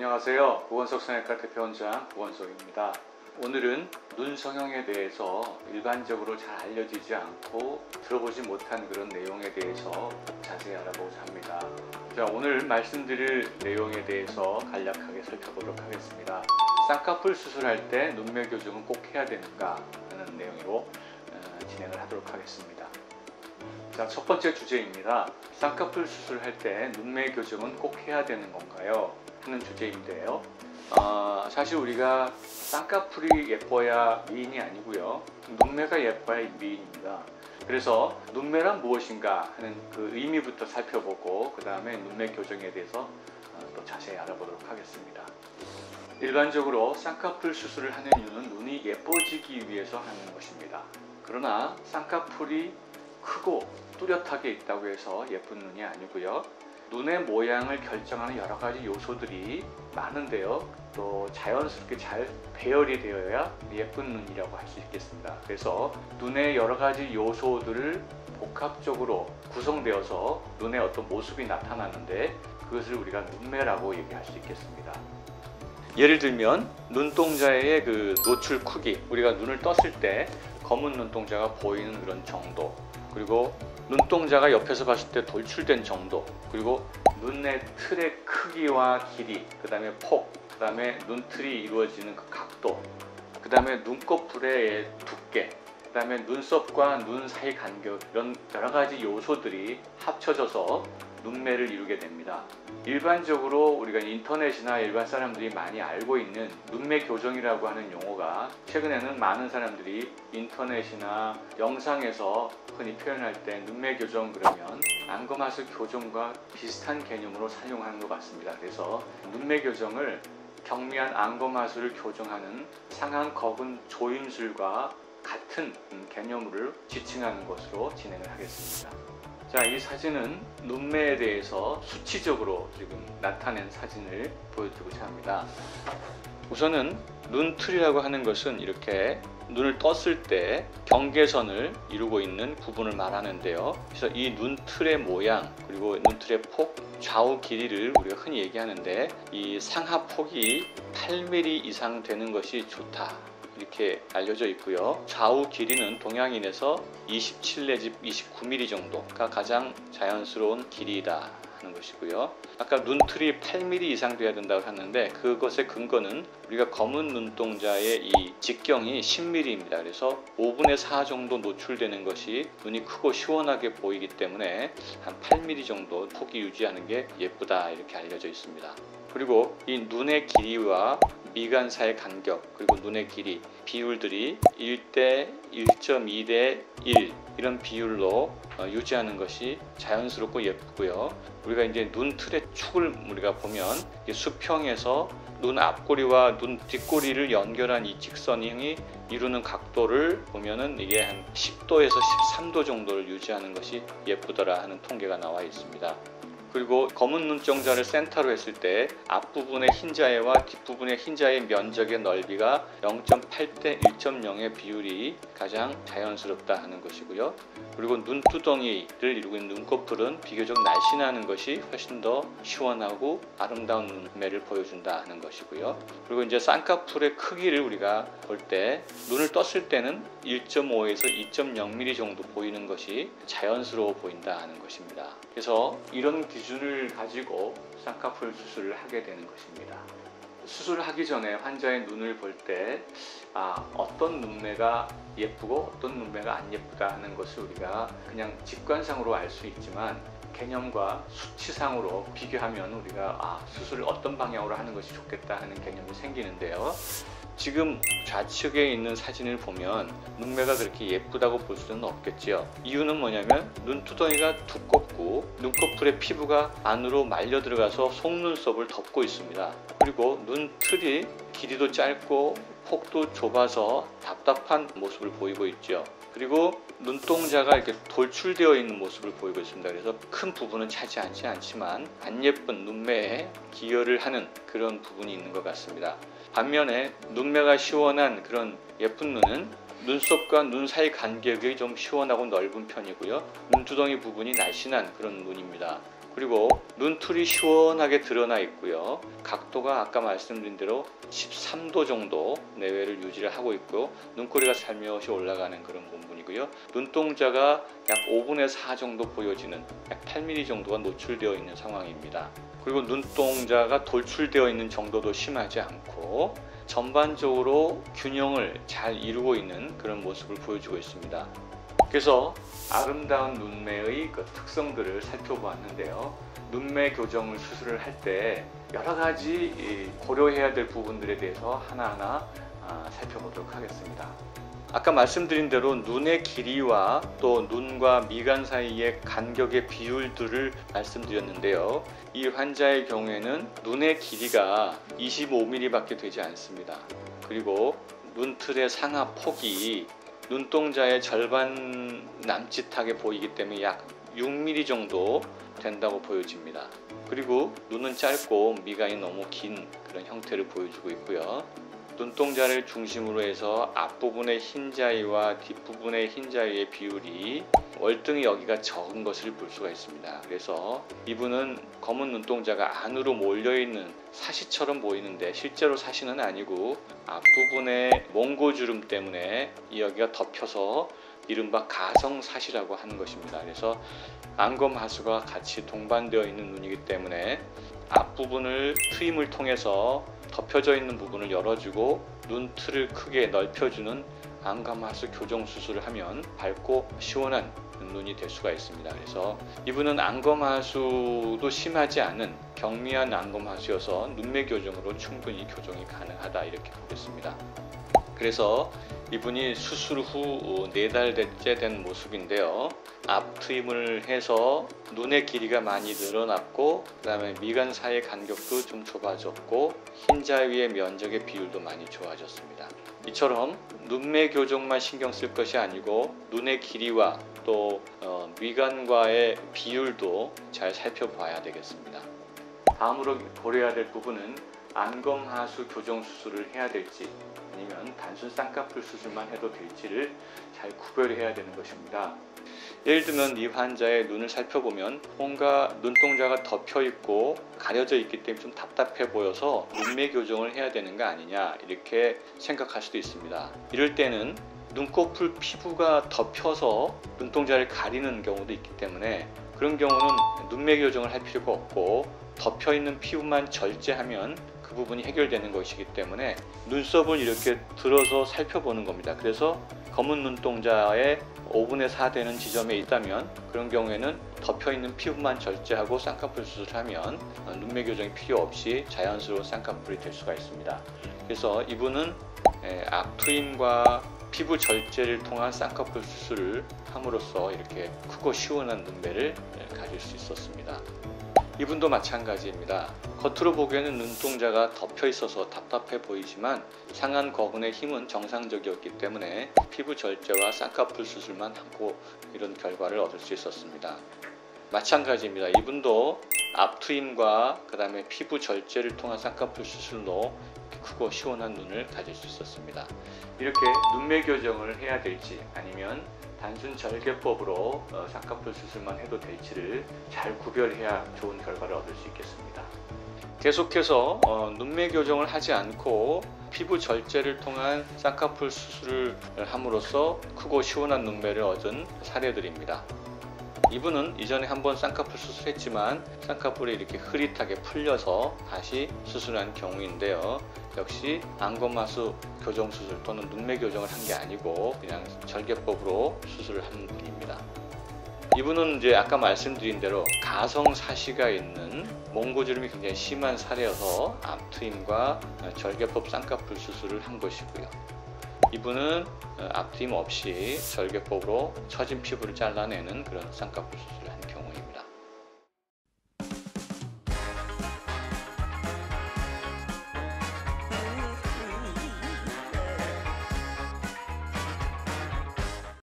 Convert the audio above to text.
안녕하세요. 보건석 성형외과 대표원장 보건석입니다. 오늘은 눈 성형에 대해서 일반적으로 잘 알려지지 않고 들어보지 못한 그런 내용에 대해서 자세히 알아보고자 합니다. 자, 오늘 말씀드릴 내용에 대해서 간략하게 살펴보도록 하겠습니다. 쌍꺼풀 수술할 때 눈매 교정은 꼭 해야 되는가 하는 내용으로 진행을 하도록 하겠습니다. 자, 첫 번째 주제입니다. 쌍꺼풀 수술할 때 눈매 교정은 꼭 해야 되는 건가요? 하는 주제인데요. 사실 우리가 쌍꺼풀이 예뻐야 미인이 아니고요. 눈매가 예뻐야 미인입니다. 그래서 눈매란 무엇인가 하는 그 의미부터 살펴보고 그 다음에 눈매 교정에 대해서 또 자세히 알아보도록 하겠습니다. 일반적으로 쌍꺼풀 수술을 하는 이유는 눈이 예뻐지기 위해서 하는 것입니다. 그러나 쌍꺼풀이 크고 뚜렷하게 있다고 해서 예쁜 눈이 아니고요. 눈의 모양을 결정하는 여러 가지 요소들이 많은데요. 또 자연스럽게 잘 배열이 되어야 예쁜 눈이라고 할 수 있겠습니다. 그래서 눈의 여러 가지 요소들을 복합적으로 구성되어서 눈의 어떤 모습이 나타나는데 그것을 우리가 눈매라고 얘기할 수 있겠습니다. 예를 들면 눈동자의 그 노출 크기, 우리가 눈을 떴을 때 검은 눈동자가 보이는 그런 정도, 그리고 눈동자가 옆에서 봤을 때 돌출된 정도, 그리고 눈의 틀의 크기와 길이, 그 다음에 폭, 그 다음에 눈틀이 이루어지는 그 각도, 그 다음에 눈꺼풀의 두께, 그 다음에 눈썹과 눈 사이 간격, 이런 여러 가지 요소들이 합쳐져서 눈매를 이루게 됩니다. 일반적으로 우리가 인터넷이나 일반 사람들이 많이 알고 있는 눈매 교정이라고 하는 용어가 최근에는 많은 사람들이 인터넷이나 영상에서 흔히 표현할 때 눈매 교정 그러면 안검하수 교정과 비슷한 개념으로 사용하는 것 같습니다. 그래서 눈매 교정을 경미한 안검하수를 교정하는 상한 거근 조임술과 같은 개념을 지칭하는 것으로 진행을 하겠습니다. 자, 이 사진은 눈매에 대해서 수치적으로 지금 나타낸 사진을 보여드리고자 합니다. 우선은 눈틀이라고 하는 것은 이렇게 눈을 떴을 때 경계선을 이루고 있는 부분을 말하는데요. 그래서 이 눈틀의 모양, 그리고 눈틀의 폭, 좌우 길이를 우리가 흔히 얘기하는데 이 상하 폭이 8mm 이상 되는 것이 좋다, 이렇게 알려져 있고요. 좌우 길이는 동양인에서 27 내지 29mm 정도가 가장 자연스러운 길이다 하는 것이고요. 아까 눈틀이 8mm 이상 돼야 된다고 했는데 그것의 근거는 우리가 검은 눈동자의 이 직경이 10mm입니다. 그래서 5분의 4 정도 노출되는 것이 눈이 크고 시원하게 보이기 때문에 한 8mm 정도 폭이 유지하는 게 예쁘다, 이렇게 알려져 있습니다. 그리고 이 눈의 길이와 미간 사이의 간격, 그리고 눈의 길이 비율들이 1대 1.2대 1 이런 비율로 유지하는 것이 자연스럽고 예쁘고요. 우리가 이제 눈틀의 축을 우리가 보면 수평에서 눈 앞꼬리와 눈 뒷꼬리를 연결한 이 직선이 이루는 각도를 보면은 이게 한 10도에서 13도 정도를 유지하는 것이 예쁘더라 하는 통계가 나와 있습니다. 그리고 검은 눈동자를 센터로 했을 때 앞부분의 흰자위와 뒷부분의 흰자위 면적의 넓이가 0.8대 1.0의 비율이 가장 자연스럽다 하는 것이고요. 그리고 눈두덩이를 이루고 있는 눈꺼풀은 비교적 날씬하는 것이 훨씬 더 시원하고 아름다운 눈매를 보여준다 하는 것이고요. 그리고 이제 쌍꺼풀의 크기를 우리가 볼 때 눈을 떴을 때는 1.5에서 2.0mm 정도 보이는 것이 자연스러워 보인다 하는 것입니다. 그래서 이런 기준을 가지고 쌍꺼풀 수술을 하게 되는 것입니다. 수술을 하기 전에 환자의 눈을 볼 때 어떤 눈매가 예쁘고 어떤 눈매가 안 예쁘다 하는 것을 우리가 그냥 직관상으로 알 수 있지만 개념과 수치상으로 비교하면 우리가 수술을 어떤 방향으로 하는 것이 좋겠다 하는 개념이 생기는데요. 지금 좌측에 있는 사진을 보면 눈매가 그렇게 예쁘다고 볼 수는 없겠죠. 이유는 뭐냐면 눈두덩이가 두껍고 눈꺼풀의 피부가 안으로 말려 들어가서 속눈썹을 덮고 있습니다. 그리고 눈틀이 길이도 짧고 폭도 좁아서 답답한 모습을 보이고 있죠. 그리고 눈동자가 이렇게 돌출되어 있는 모습을 보이고 있습니다. 그래서 큰 부분은 차지하지 않지만 안 예쁜 눈매에 기여를 하는 그런 부분이 있는 것 같습니다. 반면에 눈매가 시원한 그런 예쁜 눈은 눈썹과 눈 사이 간격이 좀 시원하고 넓은 편이고요. 눈두덩이 부분이 날씬한 그런 눈입니다. 그리고 눈틀이 시원하게 드러나 있고요. 각도가 아까 말씀드린 대로 13도 정도 내외를 유지를 하고 있고 눈꼬리가 살며시 올라가는 그런 부분이고요. 눈동자가 약 5분의 4 정도 보여지는 약 8mm 정도가 노출되어 있는 상황입니다. 그리고 눈동자가 돌출되어 있는 정도도 심하지 않고 전반적으로 균형을 잘 이루고 있는 그런 모습을 보여주고 있습니다. 그래서 아름다운 눈매의 그 특성들을 살펴보았는데요. 눈매 교정 수술을 할 때 여러 가지 고려해야 될 부분들에 대해서 하나하나 살펴보도록 하겠습니다. 아까 말씀드린 대로 눈의 길이와 또 눈과 미간 사이의 간격의 비율들을 말씀드렸는데요. 이 환자의 경우에는 눈의 길이가 25mm 밖에 되지 않습니다. 그리고 눈틀의 상하 폭이 눈동자의 절반 남짓하게 보이기 때문에 약 6mm 정도 된다고 보여집니다. 그리고 눈은 짧고 미간이 너무 긴 그런 형태를 보여주고 있고요. 눈동자를 중심으로 해서 앞부분의 흰자위와 뒷부분의 흰자위의 비율이 월등히 여기가 적은 것을 볼 수가 있습니다. 그래서 이분은 검은 눈동자가 안으로 몰려있는 사시처럼 보이는데 실제로 사시는 아니고 앞부분의 몽고주름 때문에 여기가 덮여서 이른바 가성사시라고 하는 것입니다. 그래서 안검하수가 같이 동반되어 있는 눈이기 때문에 앞부분을 트임을 통해서 덮여져 있는 부분을 열어주고 눈틀을 크게 넓혀주는 안검하수 교정 수술을 하면 밝고 시원한 눈이 될 수가 있습니다. 그래서 이분은 안검하수도 심하지 않은 경미한 안검하수여서 눈매 교정으로 충분히 교정이 가능하다 이렇게 보겠습니다. 그래서 이분이 수술 후 4달째 된 모습인데요. 앞 트임을 해서 눈의 길이가 많이 늘어났고 그 다음에 미간 사이의 간격도 좀 좁아졌고 흰자위의 면적의 비율도 많이 좋아졌습니다. 이처럼 눈매 교정만 신경 쓸 것이 아니고 눈의 길이와 또 미간과의 비율도 잘 살펴봐야 되겠습니다. 다음으로 고려해야 될 부분은 안검하수 교정 수술을 해야 될지 아니면 단순 쌍꺼풀 수술만 해도 될지를 잘 구별해야 되는 것입니다. 예를 들면 이 환자의 눈을 살펴보면 뭔가 눈동자가 덮여 있고 가려져 있기 때문에 좀 답답해 보여서 눈매 교정을 해야 되는 거 아니냐 이렇게 생각할 수도 있습니다. 이럴 때는 눈꺼풀 피부가 덮여서 눈동자를 가리는 경우도 있기 때문에 그런 경우는 눈매 교정을 할 필요가 없고 덮여 있는 피부만 절제하면 그 부분이 해결되는 것이기 때문에 눈썹을 이렇게 들어서 살펴보는 겁니다. 그래서 검은 눈동자의 5분의 4 되는 지점에 있다면 그런 경우에는 덮여있는 피부만 절제하고 쌍꺼풀 수술을 하면 눈매 교정이 필요 없이 자연스러운 쌍꺼풀이 될 수가 있습니다. 그래서 이분은 앞트임과 피부 절제를 통한 쌍꺼풀 수술을 함으로써 이렇게 크고 시원한 눈매를 가질 수 있었습니다. 이분도 마찬가지입니다. 겉으로 보기에는 눈동자가 덮여 있어서 답답해 보이지만 상안 거근의 힘은 정상적이었기 때문에 피부 절제와 쌍꺼풀 수술만 하고 이런 결과를 얻을 수 있었습니다. 마찬가지입니다. 이분도 앞트임과 그 다음에 피부 절제를 통한 쌍꺼풀 수술로 크고 시원한 눈을 가질 수 있었습니다. 이렇게 눈매 교정을 해야 될지 아니면 단순 절개법으로 쌍꺼풀 수술만 해도 될지를 잘 구별해야 좋은 결과를 얻을 수 있겠습니다. 계속해서 눈매 교정을 하지 않고 피부 절제를 통한 쌍꺼풀 수술을 함으로써 크고 시원한 눈매를 얻은 사례들입니다. 이분은 이전에 한번 쌍꺼풀 수술했지만 쌍꺼풀이 이렇게 흐릿하게 풀려서 다시 수술한 경우인데요. 역시 안검하수 교정 수술 또는 눈매 교정을 한 게 아니고 그냥 절개법으로 수술을 한 분입니다. 이분은 이제 아까 말씀드린 대로 가성사시가 있는 몽고주름이 굉장히 심한 사례여서 앞트임과 절개법 쌍꺼풀 수술을 한 것이고요. 이분은 앞트임 없이 절개법으로 처진 피부를 잘라내는 그런 쌍꺼풀 수술을 한 경우입니다.